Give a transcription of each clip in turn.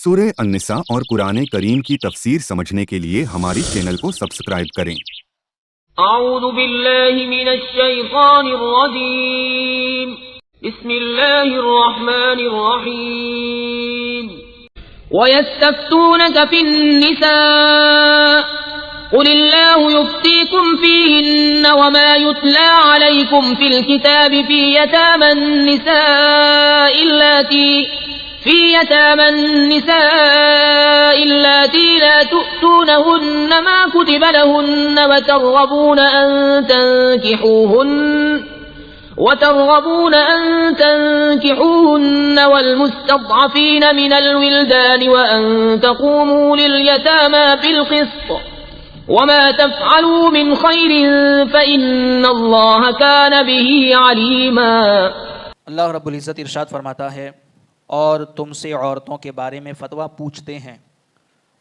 سورہ النساء اور قرآن کریم کی تفسیر سمجھنے کے لیے ہماری چینل کو سبسکرائب کریں۔ اعوذ باللہ من الشیطان الرجیم بسم اللہ الرحمن الرحیم وَيَسْتَفْتُونَكَ فِي النِّسَاءِ قُلِ اللَّهُ يُفْتِيكُمْ فِيهِنَّ وَمَا يُتْلَى عَلَيْكُمْ فِي الْكِتَابِ فِي يَتَامَى النِّسَاءِ اللَّاتِي لَا تُؤْتُونَهُنَّ مَا كُتِبَ لَهُنَّ وترغبون أن تنكحوهن والمستضعفين من الولدان وأن تقوموا لليتامى بالقسط وما تفعلوا من خير فإن الله كان به عليما۔ اللہ رب العزت ارشاد فرماتا ہے، اور تم سے عورتوں کے بارے میں فتویٰ پوچھتے ہیں،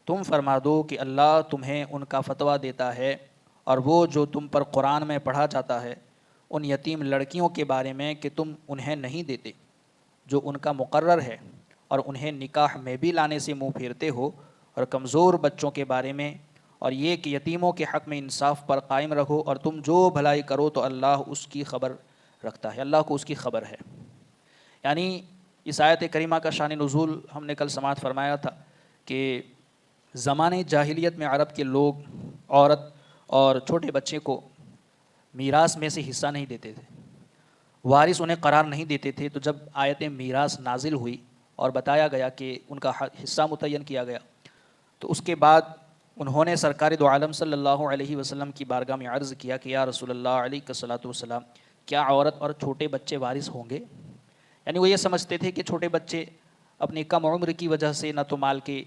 تم فرما دو کہ اللہ تمہیں ان کا فتویٰ دیتا ہے، اور وہ جو تم پر قرآن میں پڑھا جاتا ہے ان یتیم لڑکیوں کے بارے میں کہ تم انہیں نہیں دیتے جو ان کا مقرر ہے، اور انہیں نکاح میں بھی لانے سے منہ پھیرتے ہو، اور کمزور بچوں کے بارے میں، اور یہ کہ یتیموں کے حق میں انصاف پر قائم رہو، اور تم جو بھلائی کرو تو اللہ اس کی خبر رکھتا ہے، اللہ کو اس کی خبر ہے۔ یعنی اس آیت کریمہ کا شان نزول ہم نے کل سماعت فرمایا تھا کہ زمانے جاہلیت میں عرب کے لوگ عورت اور چھوٹے بچے کو میراث میں سے حصہ نہیں دیتے تھے، وارث انہیں قرار نہیں دیتے تھے۔ تو جب آیت میراث نازل ہوئی اور بتایا گیا کہ ان کا حصہ متعین کیا گیا، تو اس کے بعد انہوں نے سرکار دو عالم صلی اللہ علیہ وسلم کی بارگاہ میں عرض کیا کہ یا رسول اللہ علیہ الصلوۃ والسلام، کیا عورت اور چھوٹے بچے وارث ہوں گے؟ یعنی وہ یہ سمجھتے تھے کہ چھوٹے بچے اپنی کم عمر کی وجہ سے نہ تو مال کی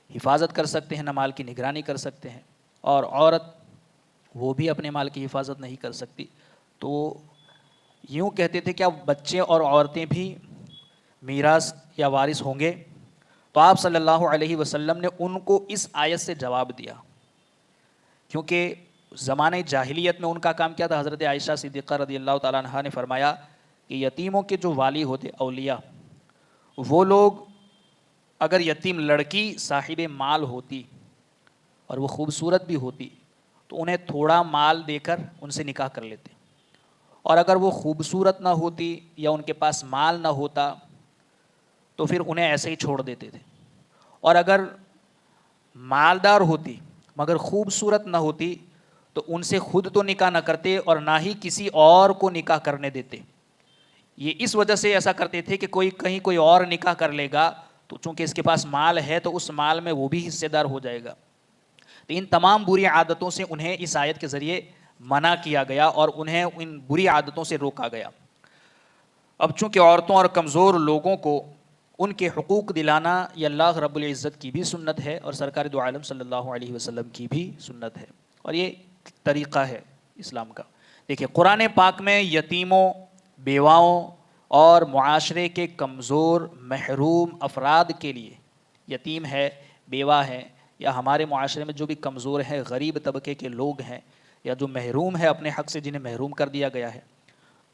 حفاظت کر سکتے ہیں، نہ مال کی نگرانی کر سکتے ہیں، اور عورت وہ بھی اپنے مال کی حفاظت نہیں کر سکتی۔ تو یوں کہتے تھے کہ اب بچے اور عورتیں بھی میراث یا وارث ہوں گے؟ تو آپ صلی اللہ علیہ وسلم نے ان کو اس آیت سے جواب دیا، کیونکہ زمانے جاہلیت میں ان کا کام کیا تھا؟ حضرت عائشہ صدیقہ رضی اللہ تعالیٰ عنہا نے فرمایا کہ یتیموں کے جو والی ہوتے اولیاء، وہ لوگ اگر یتیم لڑکی صاحب مال ہوتی اور وہ خوبصورت بھی ہوتی تو انہیں تھوڑا مال دے کر ان سے نکاح کر لیتے، اور اگر وہ خوبصورت نہ ہوتی یا ان کے پاس مال نہ ہوتا تو پھر انہیں ایسے ہی چھوڑ دیتے تھے، اور اگر مالدار ہوتی مگر خوبصورت نہ ہوتی تو ان سے خود تو نکاح نہ کرتے اور نہ ہی کسی اور کو نکاح کرنے دیتے۔ یہ اس وجہ سے ایسا کرتے تھے کہ کہیں کوئی اور نکاح کر لے گا تو چونکہ اس کے پاس مال ہے تو اس مال میں وہ بھی حصے دار ہو جائے گا۔ تو ان تمام بری عادتوں سے انہیں اس آیت کے ذریعے منع کیا گیا اور انہیں ان بری عادتوں سے روکا گیا۔ اب چونکہ عورتوں اور کمزور لوگوں کو ان کے حقوق دلانا یہ اللہ رب العزت کی بھی سنت ہے اور سرکار دو عالم صلی اللہ علیہ وسلم کی بھی سنت ہے، اور یہ طریقہ ہے اسلام کا۔ دیکھیں قرآن پاک میں یتیموں، بیواؤں اور معاشرے کے کمزور محروم افراد کے لیے، یتیم ہے، بیوہ ہے، یا ہمارے معاشرے میں جو بھی کمزور ہیں، غریب طبقے کے لوگ ہیں، یا جو محروم ہے اپنے حق سے، جنہیں محروم کر دیا گیا ہے،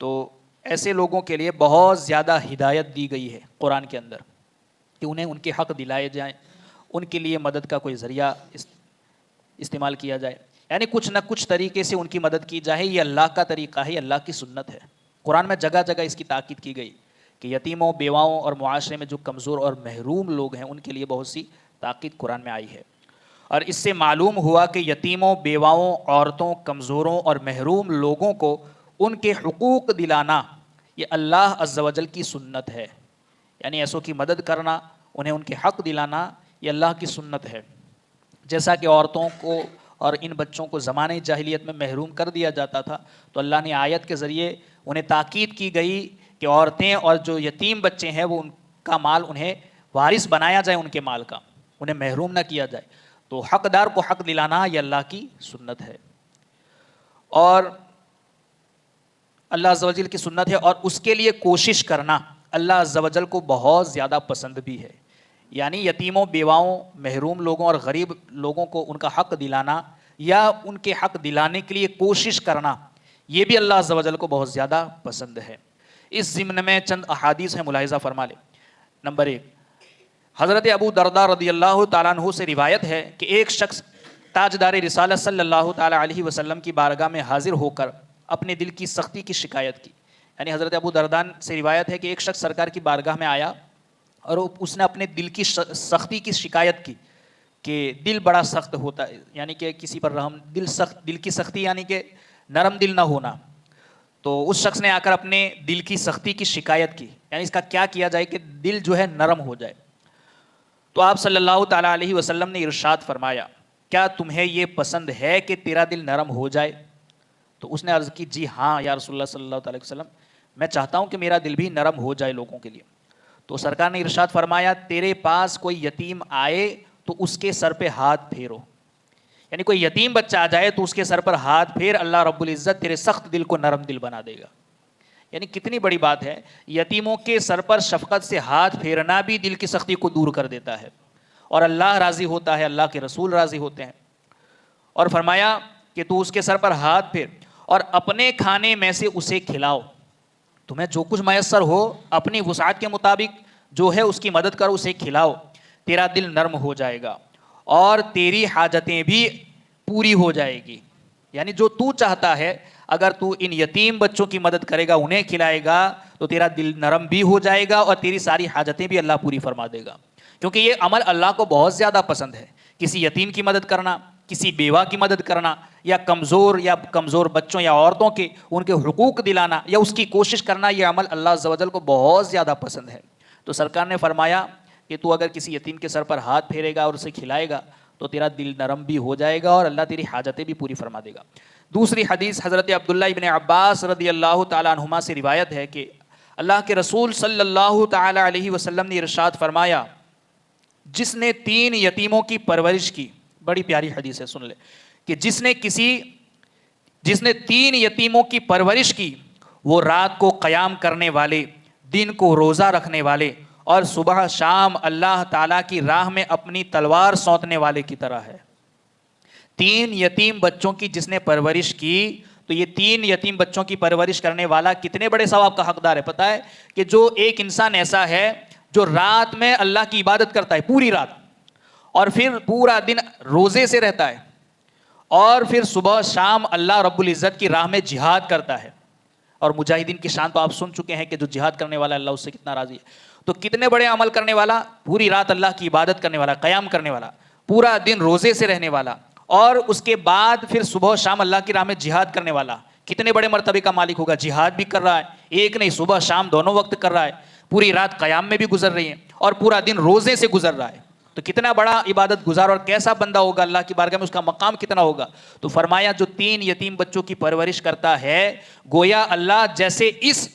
تو ایسے لوگوں کے لیے بہت زیادہ ہدایت دی گئی ہے قرآن کے اندر کہ انہیں ان کے حق دلائے جائیں، ان کے لیے مدد کا کوئی ذریعہ استعمال کیا جائے، یعنی کچھ نہ کچھ طریقے سے ان کی مدد کی جائے۔ یہ اللہ کا طریقہ ہے، یہ اللہ کی سنت ہے۔ قرآن میں جگہ جگہ اس کی تاکید کی گئی کہ یتیموں، بیواؤں اور معاشرے میں جو کمزور اور محروم لوگ ہیں ان کے لیے بہت سی تاکید قرآن میں آئی ہے، اور اس سے معلوم ہوا کہ یتیموں، بیواؤں، عورتوں، کمزوروں اور محروم لوگوں کو ان کے حقوق دلانا یہ اللہ عز و جل کی سنت ہے، یعنی ایسوں کی مدد کرنا، انہیں ان کے حق دلانا یہ اللہ کی سنت ہے۔ جیسا کہ عورتوں کو اور ان بچوں کو زمانے جاہلیت میں محروم کر دیا جاتا تھا، تو اللہ نے آیت کے ذریعے انہیں تاکید کی گئی کہ عورتیں اور جو یتیم بچے ہیں وہ ان کا مال انہیں وارث بنایا جائے، ان کے مال کا انہیں محروم نہ کیا جائے۔ تو حقدار کو حق دلانا یہ اللہ کی سنت ہے، اور اللہ عز و جل کی سنت ہے، اور اس کے لیے کوشش کرنا اللہ عز و جل کو بہت زیادہ پسند بھی ہے۔ یعنی یتیموں، بیواؤں، محروم لوگوں اور غریب لوگوں کو ان کا حق دلانا یا ان کے حق دلانے کے لیے کوشش کرنا یہ بھی اللہ عز و جل کو بہت زیادہ پسند ہے۔ اس ضمن میں چند احادیث ہیں، ملاحظہ فرما لیں۔ نمبر 1، حضرت ابو درداء رضی اللہ تعالیٰ عنہ سے روایت ہے کہ ایک شخص تاجدار رسالت صلی اللہ تعالیٰ علیہ وسلم کی بارگاہ میں حاضر ہو کر اپنے دل کی سختی کی شکایت کی. یعنی حضرت ابو درداء سے روایت ہے کہ ایک شخص سرکار کی بارگاہ میں آیا اور اس نے اپنے دل کی سختی کی شکایت کی کہ دل بڑا سخت ہوتا ہے, یعنی کہ کسی پر رحم, دل کی سختی یعنی کہ نرم دل نہ ہونا. تو اس شخص نے آ کر اپنے دل کی سختی کی شکایت کی, یعنی اس کا کیا کیا جائے کہ دل جو ہے نرم ہو جائے. تو آپ صلی اللہ تعالیٰ علیہ وسلم نے ارشاد فرمایا, کیا تمہیں یہ پسند ہے کہ تیرا دل نرم ہو جائے؟ تو اس نے عرض کی, جی ہاں یا رسول اللہ صلی اللہ علیہ وسلم, میں چاہتا ہوں کہ میرا دل بھی نرم ہو جائے لوگوں کے لیے. تو سرکار نے ارشاد فرمایا, تیرے پاس کوئی یتیم آئے تو اس کے سر پہ ہاتھ پھیرو. یعنی کوئی یتیم بچہ آ جائے تو اس کے سر پر ہاتھ پھیر, اللہ رب العزت تیرے سخت دل کو نرم دل بنا دے گا. یعنی کتنی بڑی بات ہے, یتیموں کے سر پر شفقت سے ہاتھ پھیرنا بھی دل کی سختی کو دور کر دیتا ہے, اور اللہ راضی ہوتا ہے, اللہ کے رسول راضی ہوتے ہیں. اور فرمایا کہ تو اس کے سر پر ہاتھ پھیر اور اپنے کھانے میں سے اسے کھلاؤ. تمہیں جو کچھ میسر ہو اپنی وسعت کے مطابق جو ہے اس کی مدد کرو, اسے کھلاؤ, تیرا دل نرم ہو جائے گا اور تیری حاجتیں بھی پوری ہو جائے گی. یعنی جو تو چاہتا ہے, اگر تو ان یتیم بچوں کی مدد کرے گا, انہیں کھلائے گا, تو تیرا دل نرم بھی ہو جائے گا اور تیری ساری حاجتیں بھی اللہ پوری فرما دے گا. کیونکہ یہ عمل اللہ کو بہت زیادہ پسند ہے. کسی یتیم کی مدد کرنا, کسی بیوہ کی مدد کرنا, یا کمزور بچوں یا عورتوں کے ان کے حقوق دلانا یا اس کی کوشش کرنا, یہ عمل اللہ عز و جل کو بہت زیادہ پسند ہے. تو سرکار نے فرمایا کہ تو اگر کسی یتیم کے سر پر ہاتھ پھیرے گا اور اسے کھلائے گا تو تیرا دل نرم بھی ہو جائے گا اور اللہ تیری حاجتیں بھی پوری فرما دے گا. دوسری حدیث حضرت عبداللہ ابن عباس رضی اللہ تعالیٰ عنہما سے روایت ہے کہ اللہ کے رسول صلی اللہ تعالیٰ علیہ وسلم نے ارشاد فرمایا, جس نے 3 یتیموں کی پرورش کی, بڑی پیاری حدیث ہے, سن لے, کہ جس نے 3 یتیموں کی پرورش کی, وہ رات کو قیام کرنے والے, دن کو روزہ رکھنے والے اور صبح شام اللہ تعالیٰ کی راہ میں اپنی تلوار سونتنے والے کی طرح ہے. 3 یتیم بچوں کی جس نے پرورش کی, تو یہ 3 یتیم بچوں کی پرورش کرنے والا کتنے بڑے ثواب کا حقدار ہے. پتہ ہے کہ جو ایک انسان ایسا ہے جو رات میں اللہ کی عبادت کرتا ہے پوری رات, اور پھر پورا دن روزے سے رہتا ہے, اور پھر صبح شام اللہ رب العزت کی راہ میں جہاد کرتا ہے. اور مجاہدین کی شان تو آپ سن چکے ہیں کہ جو جہاد کرنے والا اللہ اس سے کتنا راضی ہے. تو کتنے بڑے عمل کرنے والا, پوری رات اللہ کی عبادت کرنے والا, قیام کرنے والا, پورا دن روزے سے رہنے والا, اور اس کے بعد پھر صبح و شام اللہ کی راہ میں جہاد کرنے والا, کتنے بڑے مرتبے کا مالک ہوگا. جہاد بھی کر رہا ہے, ایک نہیں صبح شام دونوں وقت کر رہا ہے, پوری رات قیام میں بھی گزر رہی ہے اور پورا دن روزے سے گزر رہا ہے. تو کتنا بڑا عبادت گزار اور کیسا بندہ ہوگا اللہ کی بارگاہ میں, اس کا مقام کتنا ہوگا. تو فرمایا جو 3 یتیم بچوں کی پرورش کرتا ہے, گویا اللہ جیسے اس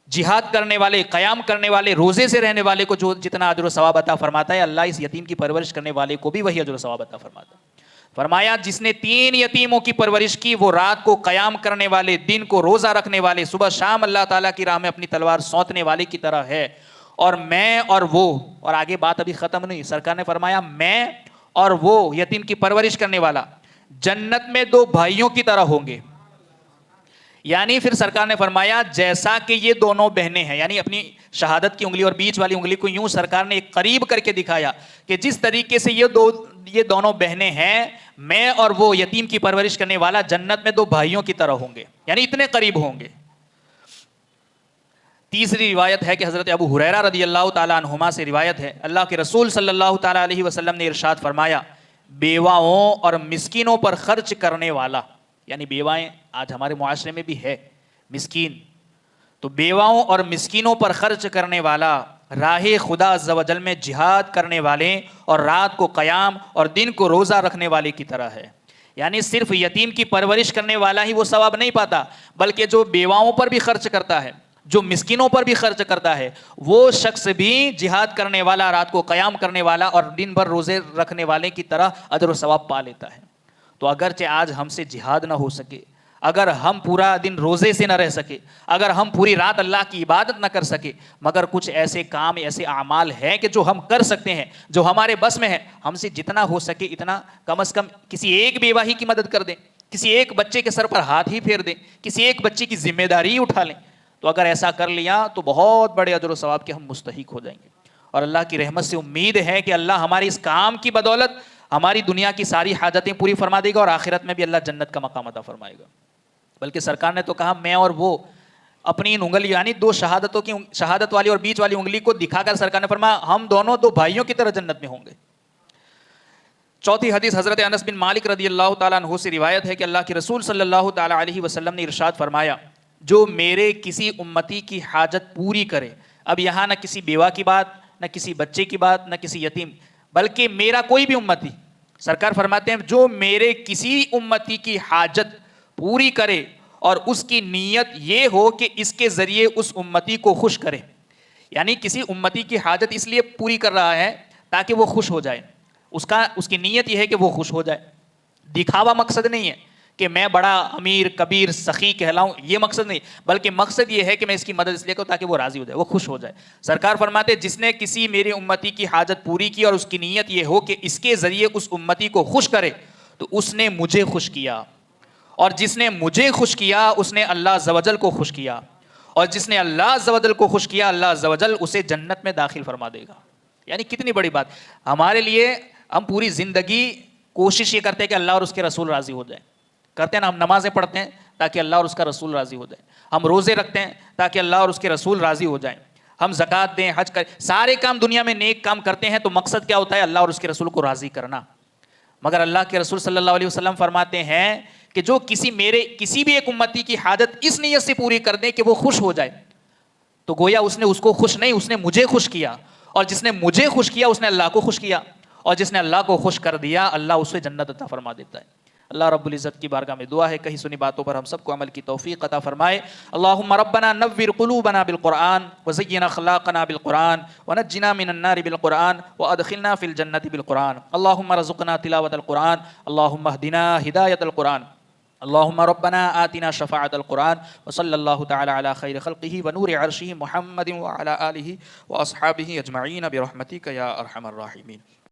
جہاد کرنے والے, قیام کرنے والے, روزے سے رہنے والے کو جو جتنا اجر و ثواب عطا فرماتا ہے, اللہ اس یتیم کی پرورش کرنے والے کو بھی وہی اجر و ثواب عطا فرماتا ہے. فرمایا جس نے 3 یتیموں کی پرورش کی, وہ رات کو قیام کرنے والے, دن کو روزہ رکھنے والے, صبح شام اللہ تعالیٰ کی راہ میں اپنی تلوار سونتنے والے کی طرح ہے. اور میں اور وہ, اور آگے بات ابھی ختم نہیں, سرکار نے فرمایا میں اور وہ یتیم کی پرورش کرنے والا جنت میں 2 بھائیوں کی طرح ہوں گے. یعنی پھر سرکار نے فرمایا جیسا کہ یہ دونوں بہنیں ہیں, یعنی اپنی شہادت کی انگلی اور بیچ والی انگلی کو یوں سرکار نے ایک قریب کر کے دکھایا کہ جس طریقے سے یہ دونوں بہنیں ہیں, میں اور وہ یتیم کی پرورش کرنے والا جنت میں 2 بھائیوں کی طرح ہوں گے, یعنی اتنے قریب ہوں گے. تیسری روایت ہے کہ حضرت ابو ہریرہ رضی اللہ تعالیٰ عنہما سے روایت ہے, اللہ کے رسول صلی اللہ تعالیٰ علیہ وسلم نے ارشاد فرمایا, بیواؤں اور مسکینوں پر خرچ کرنے والا, یعنی بیوائیں آج ہمارے معاشرے میں بھی ہے مسکین, تو بیواؤں اور مسکینوں پر خرچ کرنے والا راہ خدا عز و جل میں جہاد کرنے والے اور رات کو قیام اور دن کو روزہ رکھنے والے کی طرح ہے. یعنی صرف یتیم کی پرورش کرنے والا ہی وہ ثواب نہیں پاتا, بلکہ جو بیواؤں پر بھی خرچ کرتا ہے, جو مسکینوں پر بھی خرچ کرتا ہے, وہ شخص بھی جہاد کرنے والا, رات کو قیام کرنے والا اور دن بھر روزے رکھنے والے کی طرح اجر و ثواب پا لیتا ہے. تو اگرچہ آج ہم سے جہاد نہ ہو سکے, اگر ہم پورا دن روزے سے نہ رہ سکے, اگر ہم پوری رات اللہ کی عبادت نہ کر سکے, مگر کچھ ایسے کام, ایسے اعمال ہیں کہ جو ہم کر سکتے ہیں, جو ہمارے بس میں ہے. ہم سے جتنا ہو سکے اتنا کم از کم کسی ایک بیوہ ہی کی مدد کر دیں, کسی ایک بچے کے سر پر ہاتھ ہی پھیر دیں, کسی ایک بچے کی ذمہ داری ہی اٹھا لیں. تو اگر ایسا کر لیا تو بہت بڑے اجر و ثواب کے ہم مستحق ہو جائیں گے. اور اللہ کی رحمت سے امید ہے کہ اللہ ہمارے اس کام کی بدولت ہماری دنیا کی ساری حاجتیں پوری فرما دے گا اور آخرت میں بھی اللہ جنت کا مقام عطا فرمائے گا. بلکہ سرکار نے تو کہا میں اور وہ اپنی ان انگلی یعنی دو شہادتوں کی شہادت والی اور بیچ والی انگلی کو دکھا کر سرکار نے فرمایا ہم دونوں دو بھائیوں کی طرح جنت میں ہوں گے. چوتھی حدیث حضرت انس بن مالک رضی اللہ تعالیٰ عنہ سے روایت ہے کہ اللہ کے رسول صلی اللہ تعالیٰ علیہ وسلم نے ارشاد فرمایا جو میرے کسی امتی کی حاجت پوری کرے. اب یہاں نہ کسی بیوہ کی بات، نہ کسی بچے کی بات، نہ کسی یتیم، بلکہ میرا کوئی بھی امتی. سرکار فرماتے ہیں جو میرے کسی امتی کی حاجت پوری کرے اور اس کی نیت یہ ہو کہ اس کے ذریعے اس امتی کو خوش کرے. یعنی کسی امتی کی حاجت اس لیے پوری کر رہا ہے تاکہ وہ خوش ہو جائے. اس کی نیت یہ ہے کہ وہ خوش ہو جائے. دکھاوا مقصد نہیں ہے کہ میں بڑا امیر کبیر سخی کہلاؤں، یہ مقصد نہیں، بلکہ مقصد یہ ہے کہ میں اس کی مدد اس لیے کروں تاکہ وہ راضی ہو جائے، وہ خوش ہو جائے. سرکار فرماتے جس نے کسی میری امتی کی حاجت پوری کی اور اس کی نیت یہ ہو کہ اس کے ذریعے اس امتی کو خوش کرے تو اس نے مجھے خوش کیا، اور جس نے مجھے خوش کیا اس نے اللہ عز و جل کو خوش کیا، اور جس نے اللہ عز و جل کو خوش کیا اللہ عز و جل اسے جنت میں داخل فرما دے گا. یعنی کتنی بڑی بات. ہمارے لیے ہم پوری زندگی کوشش یہ کرتے ہیں کہ اللہ اور اس کے رسول راضی ہو جائیں. کرتے ہیں نا، ہم نمازیں پڑھتے ہیں تاکہ اللہ اور اس کا رسول راضی ہو جائے، ہم روزے رکھتے ہیں تاکہ اللہ اور اس کے رسول راضی ہو جائیں، ہم زکوٰۃ دیں، حج کریں، سارے کام دنیا میں نیک کام کرتے ہیں تو مقصد کیا ہوتا ہے؟ اللہ اور اس کے رسول کو راضی کرنا. مگر اللہ کے رسول صلی اللہ علیہ وسلم فرماتے ہیں کہ جو کسی بھی ایک امتی کی حاجت اس نیت سے پوری کر دے کہ وہ خوش ہو جائے تو گویا اس نے اس کو خوش نہیں، اس نے مجھے خوش کیا، اور جس نے مجھے خوش کیا اس نے اللہ کو خوش کیا، اور جس نے اللہ کو خوش کر دیا اللہ اسے جنت عطا فرما دیتا ہے. اللہ رب العزت کی بارگاہ میں دعا ہے کہیں سنی باتوں پر ہم سب کو عمل کی توفیق عطا فرمائے. اللہم ربنا نور قلوبنا بالقرآن وزین اخلاقنا بالقرآن ونجنا من النار بالقرآن وادخلنا فی الجنة بالقرآن. اللہم رزقنا تلاوة القرآن، اللہم اہدنا ہدایت القرآن، اللہم ربنا آتنا شفاعت القرآن. وصلی اللہ تعالی علی خیر خلقہ ونور عرشہ محمد وعلی آلہ واصحابہ اجمعین برحمتک یا ارحم الراحمین.